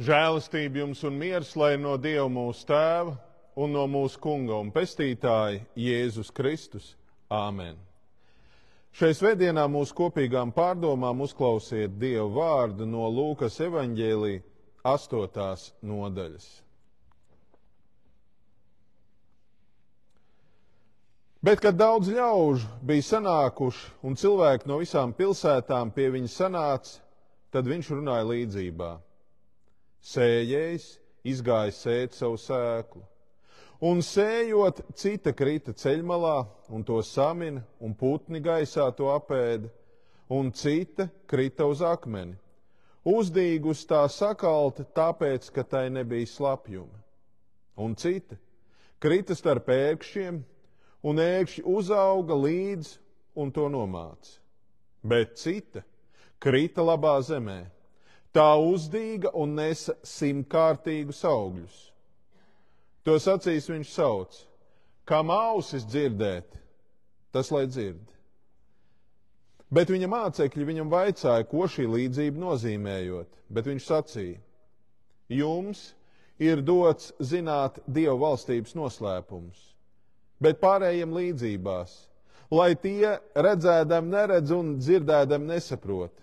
Žēlastība jums un miers, lai no Dieva mūsu Tēva un no mūsu Kunga un Pestītāja Jēzus Kristus. Āmen. Šai svētdienā mūsu kopīgām pārdomām uzklausiet Dieva vārdu no Lūkas evaņģēlija 8. nodaļas. Bet, kad daudz ļaužu bija sanākuši un cilvēki no visām pilsētām pie viņa sanāca, tad viņš runāja līdzībā. Sējējs izgāja sēt savu sēklu, un sējot, cita krita ceļmalā, un to samina, un putni gaisā to apēda, un cita krita uz akmeni. Uzdīga uz tā sakalta, tāpēc, ka tai nebija slapjuma. Un cita krita starp ērkšķiem, un ērkšķi uzauga līdz un to nomāca. Bet cita krita labā zemē. Tā uzdīga un nesa 100-kārtīgus augļus. To sacīs viņš sauc, kam ausis dzirdēt, tas lai dzird. Bet viņa mācekļi viņam vaicāja, ko šī līdzība nozīmējot, bet viņš sacīja, jums ir dots zināt Dieva valstības noslēpumus, bet pārējiem līdzībās, lai tie redzēdam neredz un dzirdēdam nesaprot.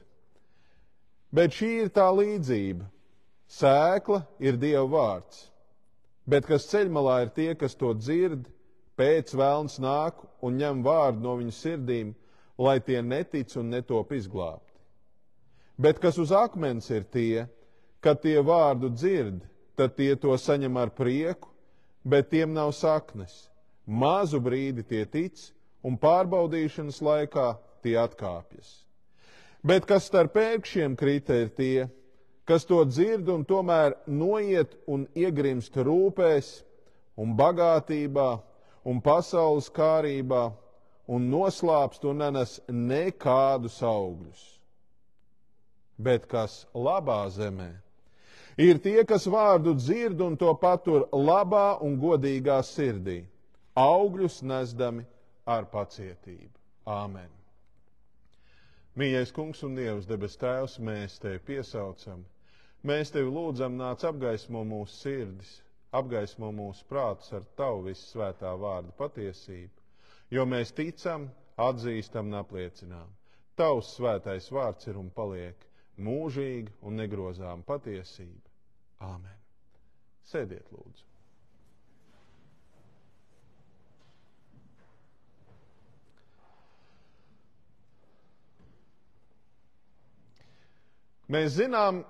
Bet šī ir tā līdzība. Sēkla ir Dieva vārds, bet kas ceļmalā ir tie, kas to dzird, pēc vēlns nāk un ņem vārdu no viņu sirdīm, lai tie netic un netop izglābti. Bet kas uz akmens ir tie, kad tie vārdu dzird, tad tie to saņem ar prieku, bet tiem nav saknes. Mazu brīdi tie tic un pārbaudīšanas laikā tie atkāpjas. Bet kas starp ērkšķiem krita ir tie, kas to dzird un tomēr noiet un iegrimst rūpēs un bagātībā un pasaules kārībā un noslāpst un nenes nekādus augļus. Bet kas labā zemē ir tie, kas vārdu dzird un to patur labā un godīgā sirdī, augļus nesdami ar pacietību. Āmen. Mīļais Kungs un Dievs, debes Tēvs, mēs Tevi piesaucam. Mēs Tevi lūdzam, nāc apgaismo mūsu sirdis, apgaismo mūsu prātus ar Tavu vissvētā vārda patiesību, jo mēs ticam, atzīstam un apliecinām. Tavs svētais vārds ir un paliek mūžīga un negrozāma patiesība. Āmen. Sēdiet, lūdzu. Mēs zinām,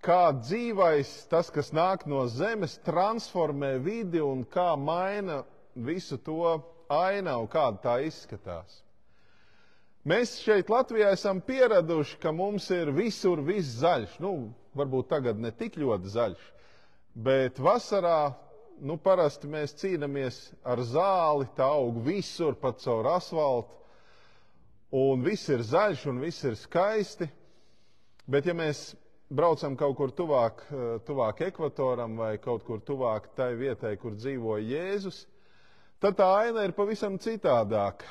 kā dzīvais, tas, kas nāk no zemes, transformē vidi un kā maina visu to ainavu, kāda tā izskatās. Mēs šeit Latvijā esam pieraduši, ka mums ir visur viss zaļš. Varbūt tagad ne tik ļoti zaļš, bet vasarā, parasti mēs cīnāmies ar zāli, tā aug visur, pat caur asfaltu, un viss ir zaļš un viss ir skaisti. Bet ja mēs braucam kaut kur tuvāk ekvatoram vai kaut kur tuvāk tai vietai, kur dzīvo Jēzus, tad tā aina ir pavisam citādāk.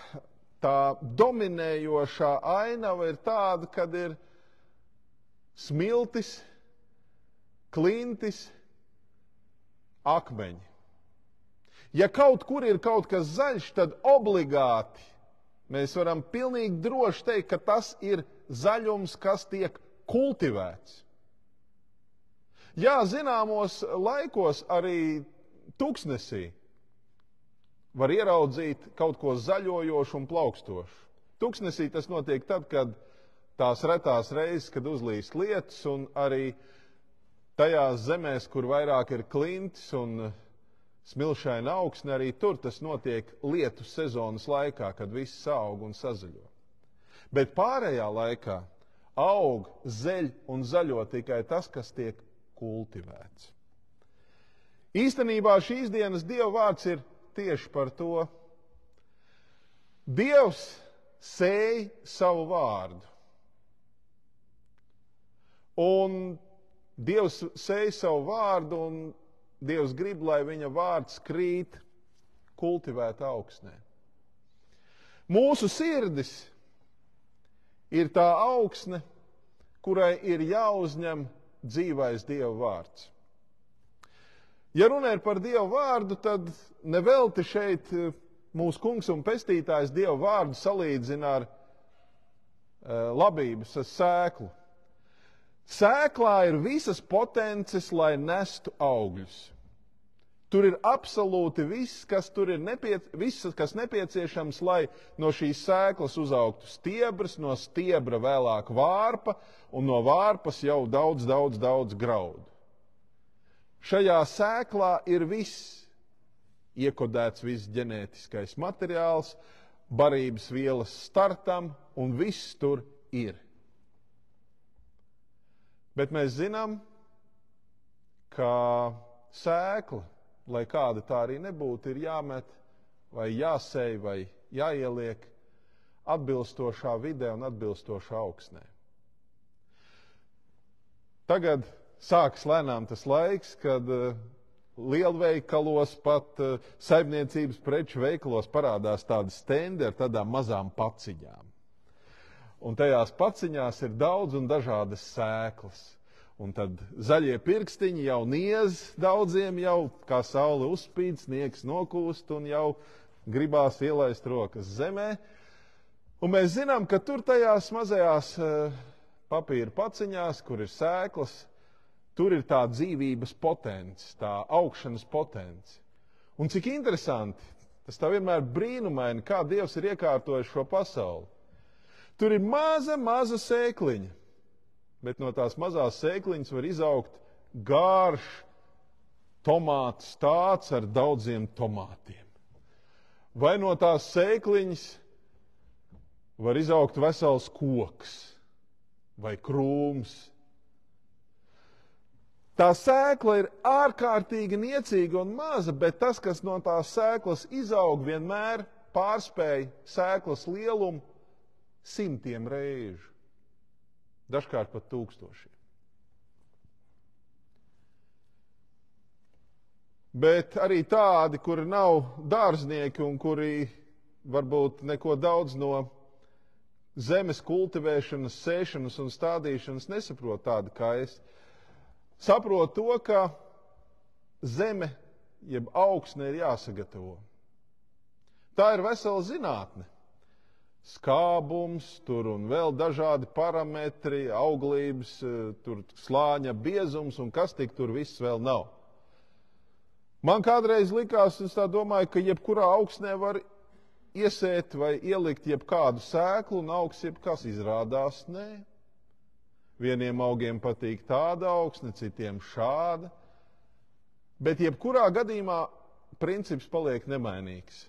Tā dominējošā ainava ir tāda, kad ir smiltis, klintis, akmeņi. Ja kaut kur ir kaut kas zaļš, tad obligāti mēs varam pilnīgi droši teikt, ka tas ir zaļums, kas tiek kultivēts. Jā, zināmos laikos arī tuksnesī var ieraudzīt kaut ko zaļojošu un plaukstošu. Tuksnesī tas notiek tad, kad tās retās reizes, kad uzlīst lietus, un arī tajās zemēs, kur vairāk ir klintis un smilšaina augsne, arī tur tas notiek lietu sezonas laikā, kad viss aug un sazaļo. Bet pārējā laikā aug, zeļ un zaļo tikai tas, kas tiek kultivēts. Īstenībā šīs dienas Dieva vārds ir tieši par to. Dievs sēj savu vārdu. Un Dievs sēj savu vārdu, un Dievs grib, lai viņa vārds krīt kultivēta augsnē. Mūsu sirdis ir tā augsne, kurai ir jāuzņem dzīvais Dieva vārds. Ja runa ir par Dieva vārdu, tad nevelti šeit mūsu kungs un pestītājs Dieva vārdu salīdzina ar labības ar sēklu. Sēklā ir visas potences, lai nestu augļus. Tur ir absolūti viss, kas nepieciešams, lai no šīs sēklas uzaugtu stiebrs, no stiebra vēlāk vārpa, un no vārpas jau daudz graudu. Šajā sēklā ir viss, iekodēts viss ģenētiskais materiāls, barības vielas startam, un viss tur ir. Bet mēs zinām, ka sēkla, lai kāda tā arī nebūtu, ir jāmet vai jāsēj vai jāieliek atbilstošā vidē un atbilstošā augsnē. Tagad sākas lēnām tas laiks, kad lielveikalos, pat saimniecības preču veikalos parādās tādi stendi ar tādām mazām paciņām. Un tajās paciņās ir daudz un dažādas sēklas. Un tad zaļie pirkstiņi jau niez daudziem, jau kā saule uzspīd, sniegs nokūst un jau gribās ielaist rokas zemē. Un mēs zinām, ka tur tajās mazajās papīra paciņās, kur ir sēklas, tur ir tā dzīvības potence, tā augšanas potence. Un cik interesanti, tas tā vienmēr brīnumaini, kā Dievs ir iekārtojis šo pasauli. Tur ir maza sēkliņa. Bet no tās mazās sēkliņas var izaugt garš tomātu stāds ar daudziem tomātiem. Vai no tās sēkliņas var izaugt vesels koks vai krūms. Tā sēkla ir ārkārtīgi niecīga un maza, bet tas, kas no tās sēklas izaug, vienmēr pārspēj sēklas lielumu 100 reižu. Dažkārt pat 1000. Bet arī tādi, kuri nav dārznieki un kuri varbūt neko daudz no zemes kultivēšanas, sēšanas un stādīšanas nesaprot, tādi kā es, saprot to, ka zeme, jeb augsne ir jāsagatavo. Tā ir vesela zinātne. Skābums, tur un vēl dažādi parametri, auglības, tur slāņa biezums un kas tik tur viss vēl nav. Man kādreiz likās, es tā domāju, ka jebkurā augsnē var iesēt vai ielikt jebkādu sēklu un augs jebkas izrādās, nē. Vieniem augiem patīk tāda augsne, citiem šāda. Bet jebkurā gadījumā princips paliek nemainīgs.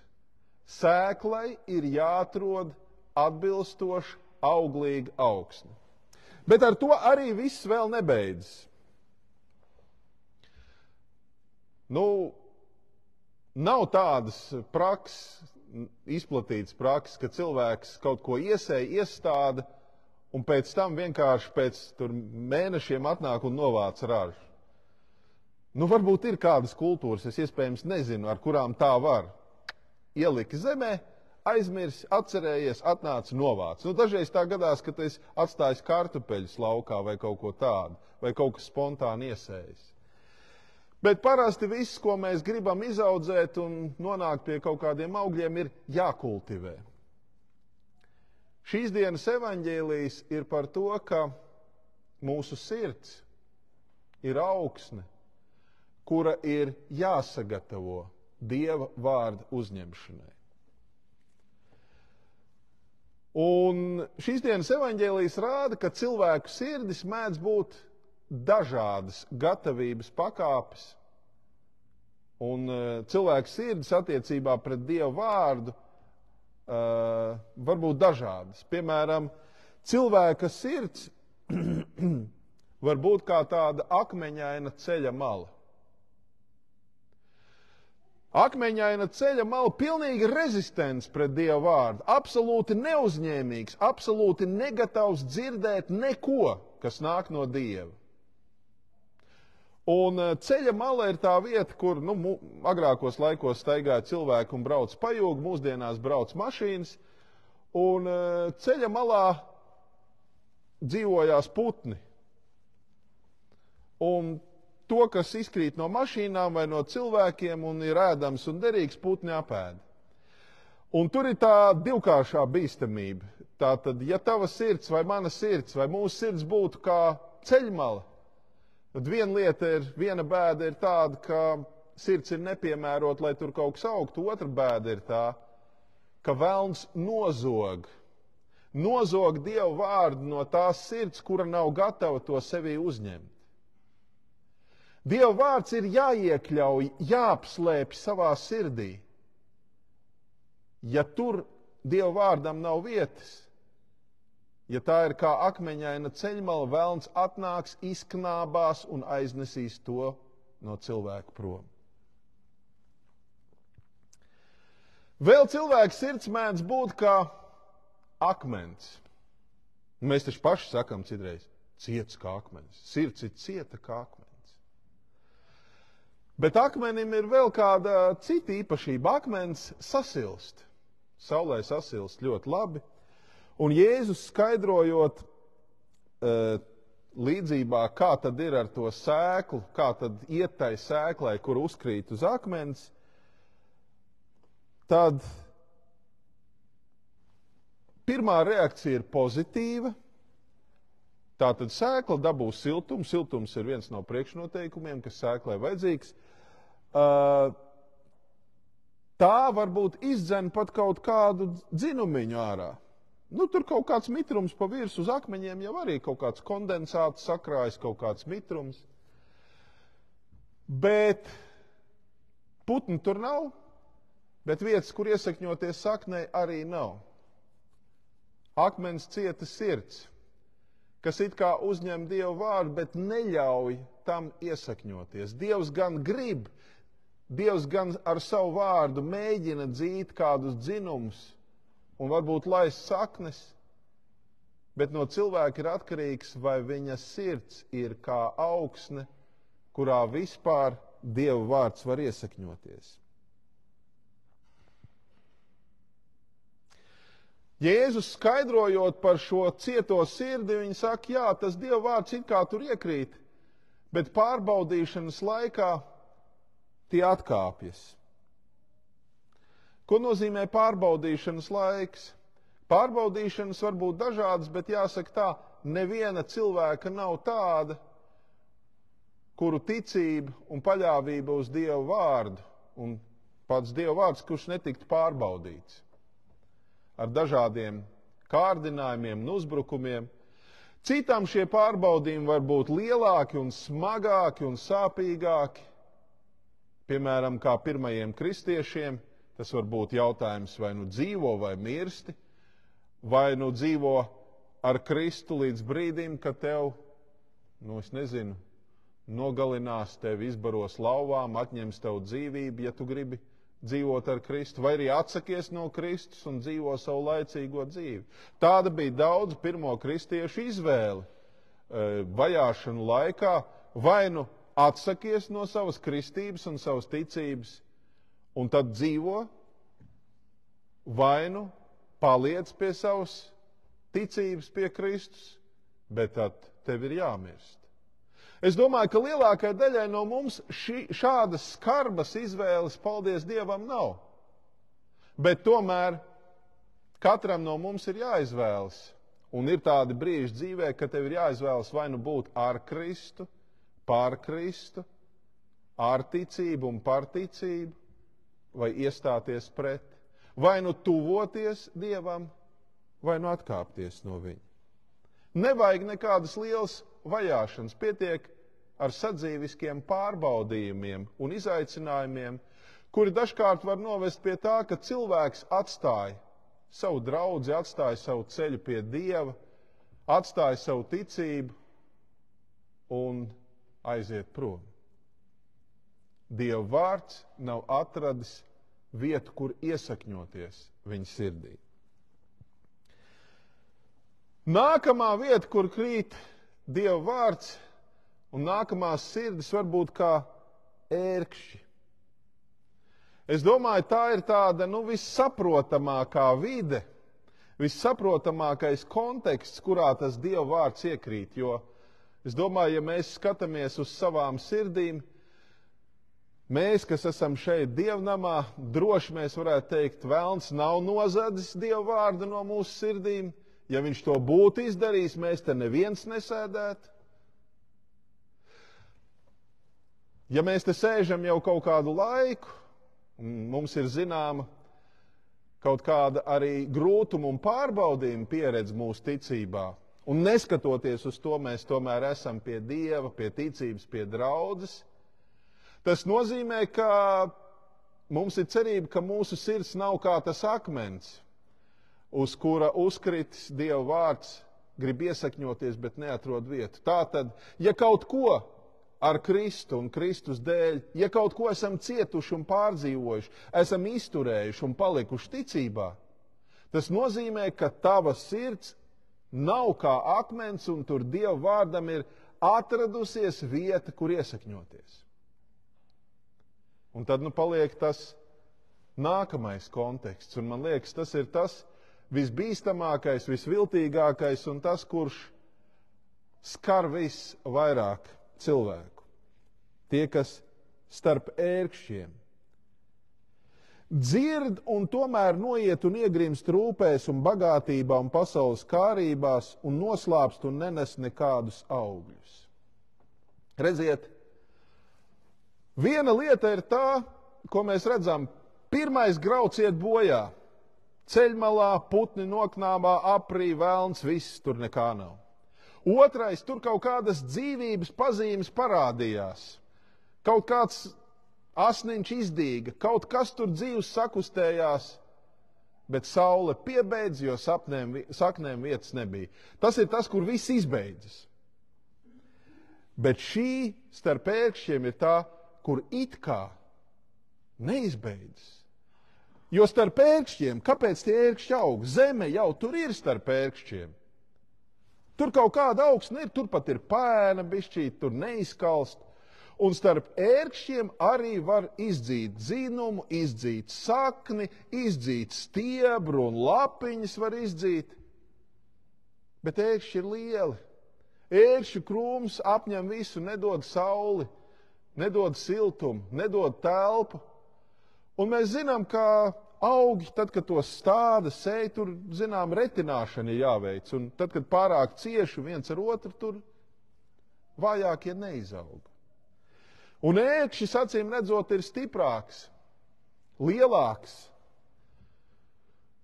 Sēklai ir jāatrod atbilstoši auglīga augsne. Bet ar to arī viss vēl nebeidzas. Nav tādas izplatītas prakses, ka cilvēks kaut ko iesēja, iestāda, un pēc tam vienkārši pēc mēnešiem atnāk un novāc ražu. Varbūt ir kādas kultūras, es iespējams nezinu, ar kurām tā var. Ielika zemē, aizmirsi, atcerējies, atnāca novāc. Dažreiz tā gadās, ka tu esi atstājis kartupeļus laukā vai kaut ko tādu, vai kaut kas spontāni iesējis. Bet parasti viss, ko mēs gribam izaudzēt un nonākt pie kaut kādiem augļiem, ir jākultivē. Šīs dienas evaņģēlijs ir par to, ka mūsu sirds ir augsne, kura ir jāsagatavo Dieva vārda uzņemšanai. Un šīs dienas evaņģēlijs rāda, ka cilvēku sirdis mēdz būt dažādas gatavības pakāpes, un cilvēku sirdis attiecībā pret Dieva vārdu var būt dažādas. Piemēram, cilvēka sirds var būt kā tāda akmeņaina ceļa mala. Akmeņaina ceļa mala pilnīgi rezistents pret Dieva vārdu, absolūti neuzņēmīgs, absolūti negatavs dzirdēt neko, kas nāk no Dieva. Un ceļa mala ir tā vieta, kur agrākos laikos staigāja cilvēki un brauc pajūgi, mūsdienās brauc mašīnas, un ceļa malā dzīvojās putni. un to, kas izkrīt no mašīnām vai no cilvēkiem un ir ēdams un derīgs, putni apēd. Un tur ir tā divkāršā bīstamība. Tātad, ja tava sirds vai mana sirds vai mūsu sirds būtu kā ceļmala, tad viena bēda ir tāda, ka sirds ir nepiemērota, lai tur kaut kas augtu. Otra bēda ir tā, ka velns nozog Dievu vārdu no tās sirds, kura nav gatava to sevī uzņemt. Dieva vārds ir jāiekļauj, jāapslēpj savā sirdī. Ja tur Dieva vārdam nav vietas, ja tā ir kā akmeņaina ceļmala, velns atnāks, izknābās un aiznesīs to no cilvēka prom. Vēl cilvēka sirds mēdz būt kā akmens. Mēs taču paši sakam citreiz, ciets kā akmens. Sirds ir cieta kā akmens. Bet akmenim ir vēl kāda cita īpašība. Akmens sasilst. Saulē sasilst ļoti labi. Un Jēzus skaidrojot līdzībā, kā tad ir ar to sēklu, kā tad iet tai sēklai, kur uzkrīt uz akmens, tad pirmā reakcija ir pozitīva. Tātad sēkla dabūs siltumu. Siltums ir viens no priekšnoteikumiem, kas sēklai vajadzīgs. Tā varbūt izdzen pat kaut kādu dzinumiņu ārā. Tur kaut kāds mitrums pa virsmu uz akmeņiem jau arī kaut kāds kondensāts sakrājas, kaut kāds mitrums. Bet putni tur nav, bet vietas, kur iesakņoties saknei, arī nav. Akmens cieta sirds, kas it kā uzņem Dievu vārdu, bet neļauj tam iesakņoties. Dievs gan grib, Dievs gan ar savu vārdu mēģina dzīt kādus dzinumus un varbūt laist saknes, bet no cilvēka ir atkarīgs, vai viņa sirds ir kā augsne, kurā vispār Dieva vārds var iesakņoties. Jēzus skaidrojot par šo cieto sirdi, viņš saka, jā, tas Dieva vārds it kā tur iekrīt, bet pārbaudīšanas laikā tie atkāpjas. Ko nozīmē pārbaudīšanas laiks? Pārbaudīšanas var būt dažādas, bet jāsaka tā, neviena cilvēka nav tāda, kuru ticība un paļāvība uz Dieva vārdu, un pats Dieva vārds, kurš netiktu pārbaudīts ar dažādiem kārdinājumiem un uzbrukumiem. Citam šie pārbaudījumi var būt lielāki un smagāki un sāpīgāki. Piemēram, kā pirmajiem kristiešiem, tas var būt jautājums, vai nu dzīvo vai mirsti, vai nu dzīvo ar Kristu līdz brīdim, kad tev, es nezinu, nogalinās, tevi izbaros lauvām, atņems tev dzīvību, ja tu gribi dzīvot ar Kristu, vai arī atsakies no Kristus un dzīvo savu laicīgo dzīvi. Tāda bija daudz pirmo kristiešu izvēle vajāšanu laikā, vai nu atsakies no savas kristības un savas ticības un tad dzīvo, vai nu paliec pie savas ticības pie Kristus, bet tad tev ir jāmirst. Es domāju, ka lielākai daļai no mums šādas skarbas izvēles, paldies Dievam, nav. Bet tomēr katram no mums ir jāizvēlas. Un ir tādi brīži dzīvē, ka tev ir jāizvēlas vai nu būt ar Kristu, pār Kristu, ar ticību un par ticību, vai iestāties pret, vai nu tuvoties Dievam, vai nu atkāpties no viņa. Nevajag nekādas lielas vajāšanas, pietiek ar sadzīviskiem pārbaudījumiem un izaicinājumiem, kuri dažkārt var novest pie tā, ka cilvēks atstāja savu draudzi, atstāja savu ceļu pie Dieva, atstāja savu ticību un aiziet prom. Dieva vārds nav atradis vietu, kur iesakņoties viņa sirdī. Nākamā vieta, kur krīt Dieva vārds, un nākamās sirdis var būt kā ērkšķi. Es domāju, tā ir tāda vissaprotamākā vide, vissaprotamākais konteksts, kurā tas Dieva vārds iekrīt, jo Es domāju, ja mēs skatāmies uz savām sirdīm, mēs, kas esam šeit dievnamā, droši mēs varētu teikt, velns nav nozadzis Dievu vārdu no mūsu sirdīm. Ja viņš to būtu izdarījis, mēs te neviens nesēdētu. Ja mēs te sēžam jau kaut kādu laiku, un mums ir zināma kaut kāda arī grūtuma un pārbaudījuma pieredze mūsu ticībā, un neskatoties uz to, mēs tomēr esam pie Dieva, pie ticības, pie draudzes, tas nozīmē, ka mums ir cerība, ka mūsu sirds nav kā tas akmens, uz kura uzkritis Dieva vārds, grib iesakņoties, bet neatrod vietu. Tātad, ja kaut ko ar Kristu un Kristus dēļ, ja kaut ko esam cietuši un pārdzīvojuši, esam izturējuši un palikuši ticībā, tas nozīmē, ka tava sirds nav kā akmens un tur Dieva vārdam ir atradusies vieta, kur iesakņoties. Un tad paliek tas nākamais konteksts, un man liekas, tas ir tas visbīstamākais, visviltīgākais un tas, kurš skar visvairāk cilvēku. Tie, kas starp ērkšķiem dzird un tomēr noiet un iegrimst rūpēs un bagātībā un pasaules kārībās un noslāpst un nenes nekādus augļus. Redziet, viena lieta ir tā, ko mēs redzam. Pirmais grauds iet bojā. Ceļmalā, putni noknābā, aprī, velns, viss tur nekā nav. Otrais, tur kaut kādas dzīvības pazīmes parādījās. Kaut kāds asniņš izdīga, kaut kas tur dzīves sakustējās, bet saule piebeidz, jo saknēm vietas nebija. Tas ir tas, kur viss izbeidzas. Bet šī starp ērkšķiem ir tā, kur it kā neizbeidzas. Jo starp ērkšķiem, kāpēc tie ērkšķi aug? Zeme jau tur ir starp ērkšķiem. Tur kaut kāda augsne ir, tur pat ir pēna bišķīt, tur neizkalst. Un starp ērkšķiem arī var izdzīt dzinumu, izdzīt sakni, izdzīt stiebru un lapiņas var izdzīt. Bet ērkšķi ir lieli. Ērkšķu krūms apņem visu, nedod sauli, nedod siltumu, nedod telpu. Un mēs zinām, ka augi, tad, kad tos stāda, sēj, tur, zinām, retināšana ir jāveic. Un tad, kad pārāk cieši viens ar otru, tur vājākie neizaug. Un ērkšķis, acīm redzot, ir stiprāks, lielāks.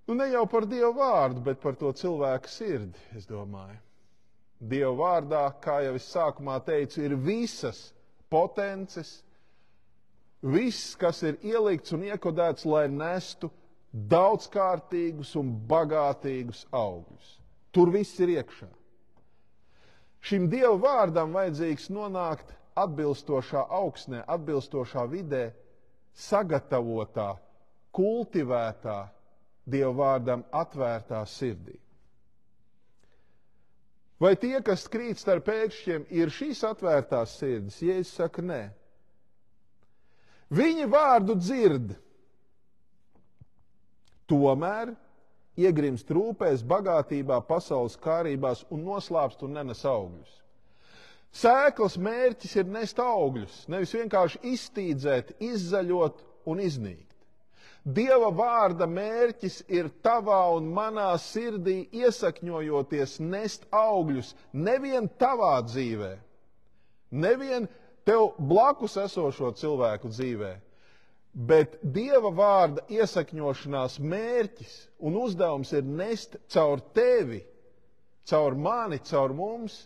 Nu, ne jau par Dieva vārdu, bet par to cilvēku sirdi, es domāju. Dieva vārdā, kā jau es sākumā teicu, ir visas potences, viss, kas ir ielikts un iekodēts, lai nestu daudzkārtīgus un bagātīgus augļus. Tur viss ir iekšā. Šim Dieva vārdam vajadzīgs nonākt atbilstošā augsnē, atbilstošā vidē, sagatavotā, kultivētā, Dieva vārdam atvērtā sirdī. Vai tie, kas krīt starp ērkšķiem, ir šīs atvērtās sirdis? Jēzus saka, nē. Viņi vārdu dzird, tomēr iegrimst rūpēs, bagātībā, pasaules kārībās un noslāpst un nenes augļus. Sēklas mērķis ir nest augļus, nevis vienkārši iztīdzēt, izzaļot un iznīkt. Dieva vārda mērķis ir tavā un manā sirdī iesakņojoties nest augļus nevien tavā dzīvē, nevien tev blakus esošo cilvēku dzīvē, bet Dieva vārda iesakņošanās mērķis un uzdevums ir nest caur tevi, caur mani, caur mums,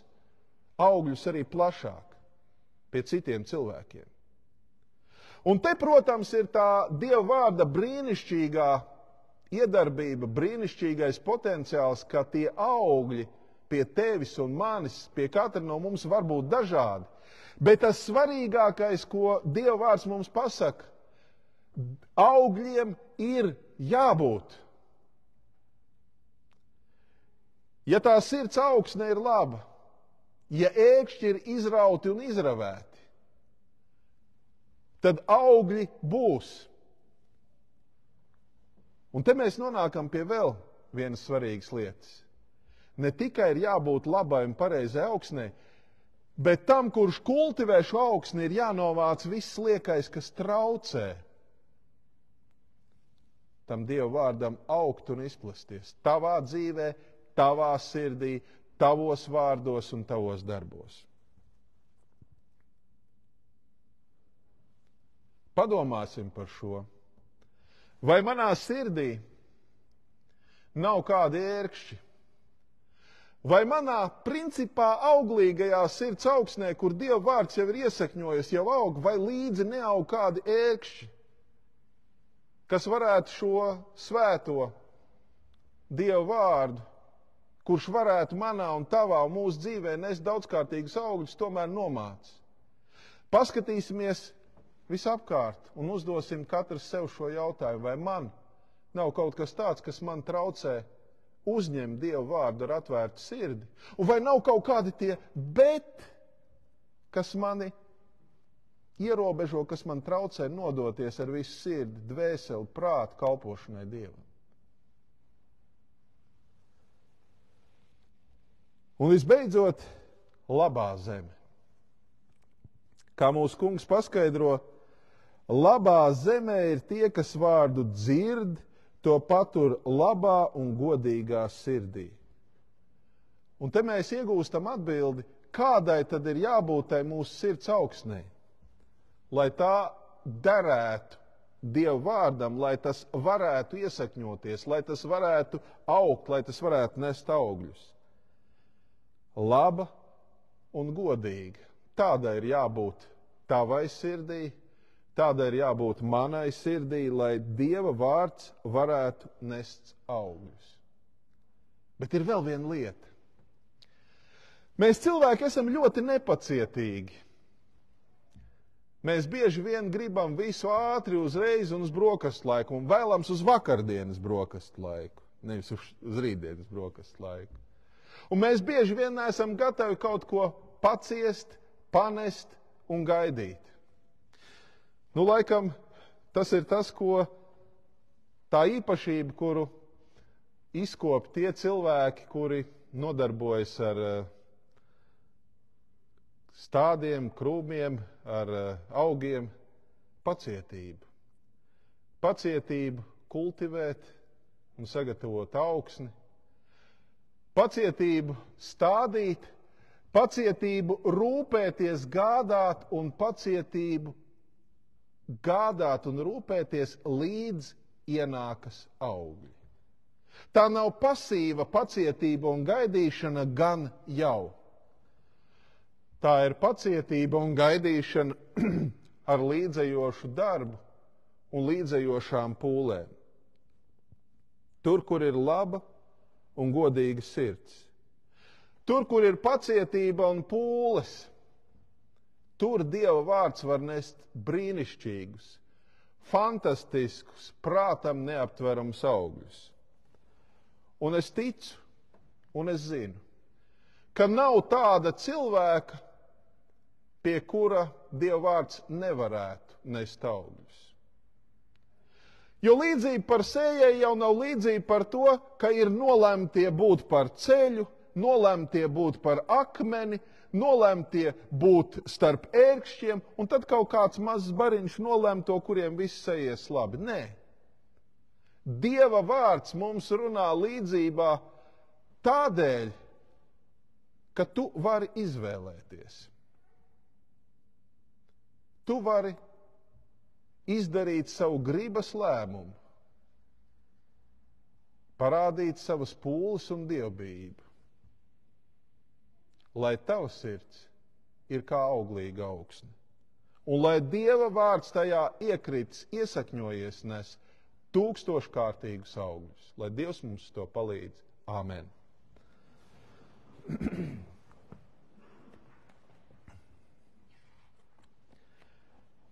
augļus arī plašāk pie citiem cilvēkiem. Un te, protams, ir tā Dieva vārda brīnišķīgā iedarbība, brīnišķīgais potenciāls, ka tie augļi pie tevis un manis, pie katra no mums var būt dažādi. Bet tas svarīgākais, ko Dieva vārds mums pasaka, augļiem ir jābūt. Ja tā sirds augsne ir laba, ja ēkšķi ir izrauti un izravēti, tad augļi būs. Un te mēs nonākam pie vēl vienas svarīgas lietas. Ne tikai ir jābūt labai un pareizai augsnei, Bet tam, kurš kultivē šo augsni, ir jānovāc viss liekais, kas traucē tam Dieva vārdam augt un izplasties. Tavā dzīvē, tavā sirdī, tavos vārdos un tavos darbos. Padomāsim par šo. Vai manā sirdī nav kādi ērkšķi? Vai manā principā auglīgajā sirds augsnē, kur Dieva vārds jau ir iesakņojies, jau aug, vai līdzi neaug kādi ērkšķi, kas varētu šo svēto Dieva vārdu, kurš varētu manā un tavā un mūsu dzīvē nest daudzkārtīgus augļus, tomēr nomāc? Paskatīsimies visapkārt un uzdosim katrs sev šo jautājumu, vai man nav kaut kas tāds, kas man traucē uzņemt Dieva vārdu ar atvērtu sirdi? Un vai nav kaut kādi tie bet, kas mani ierobežo, kas man traucē nodoties ar visu sirdi, dvēseli, prātu kalpošanai Dievam? Un visbeidzot, labā zeme. Kā mūsu kungs paskaidro, labā zemē ir tie, kas vārdu dzird, to patur labā un godīgā sirdī. Un te mēs iegūstam atbildi, kādai tad ir jābūt tai mūsu sirds augsnē, lai tā derētu Dieva vārdam, lai tas varētu iesakņoties, lai tas varētu augt, lai tas varētu nest augļus. Laba un godīga. Tādai ir jābūt tavai sirdī, tādai ir jābūt manai sirdī, lai Dieva vārds varētu nest augļus. Bet ir vēl viena lieta. Mēs cilvēki esam ļoti nepacietīgi. Mēs bieži vien gribam visu ātri uzreiz un uz brokastu laiku, un vēlams uz vakardienas brokastu laiku, nevis uz rītdienas brokastu laiku. Un mēs bieži vien neesam gatavi kaut ko paciest, panest un gaidīt. Nu, laikam, tas ir tas, ko tā īpašība, kuru izkop tie cilvēki, kuri nodarbojas ar stādiem, krūmiem, ar augiem, pacietību. Pacietību kultivēt un sagatavot augsni, pacietību stādīt, pacietību rūpēties, gādāt un pacietību gādāt un rūpēties līdz ienākas augļi. Tā nav pasīva pacietība un gaidīšana gan jau. Tā ir pacietība un gaidīšana ar līdzējošu darbu un līdzējošām pūlēm. Tur, kur ir laba un godīga sirds. Tur, kur ir pacietība un pūles, tur Dieva vārds var nest brīnišķīgus, fantastiskus, prātam neaptverams augļus. Un es ticu, un es zinu, ka nav tāda cilvēka, pie kura Dieva vārds nevarētu nest augļus. Jo līdzība par sējēju jau nav līdzība par to, ka ir nolemtie būt par ceļu, nolemtie būt par akmeni, nolemtie būt starp ērkšķiem, un tad kaut kāds mazs bariņš nolemto, kuriem viss aizies labi. Nē. Dieva vārds mums runā līdzībā tādēļ, ka tu vari izvēlēties. Tu vari izdarīt savu gribas lēmumu, parādīt savas pūles un dievbijību, lai tavs sirds ir kā auglīga augsne, un lai Dieva vārds tajā iekrits, iesakņojies, nes tūkstoškārtīgus augļus. Lai Dievs mums to palīdz. Āmen.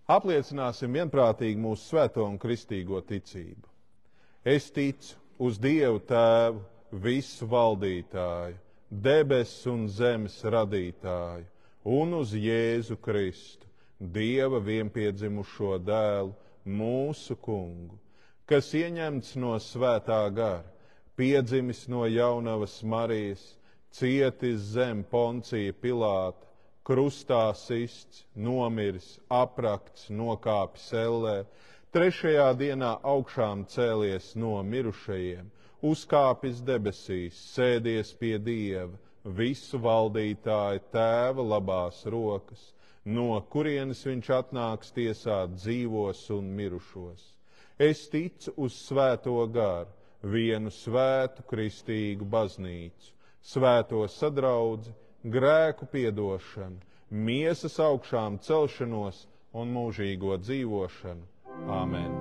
Apliecināsim vienprātīgi mūsu svēto un kristīgo ticību. Es ticu uz Dievu Tēvu, visu valdītāju, debesu un zemes radītāju, un uz Jēzu Kristu, Dieva vienpiedzimušo dēlu, mūsu kungu, kas ieņemts no svētā gara, piedzimis no jaunavas Marijas, cietis zem Poncija Pilāta, krustā sists, nomiris, aprakts, nokāpis ellē, trešajā dienā augšām cēlies no mirušajiem, uzkāpis debesīs, sēdies pie Dieva, visu valdītāju Tēva labās rokas, no kurienes viņš atnāks tiesāt dzīvos un mirušos. Es ticu uz Svēto garu, vienu svētu kristīgu baznīcu, svēto sadraudzi, grēku piedošanu, miesas augšām celšanos un mūžīgo dzīvošanu. Āmen!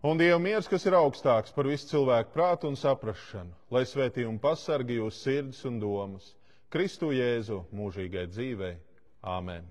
Un Dieva miers, kas ir augstāks par visu cilvēku prātu un saprašanu, lai svētī un pasargi jūs sirdis un domas, Kristu Jēzu mūžīgai dzīvei. Āmen!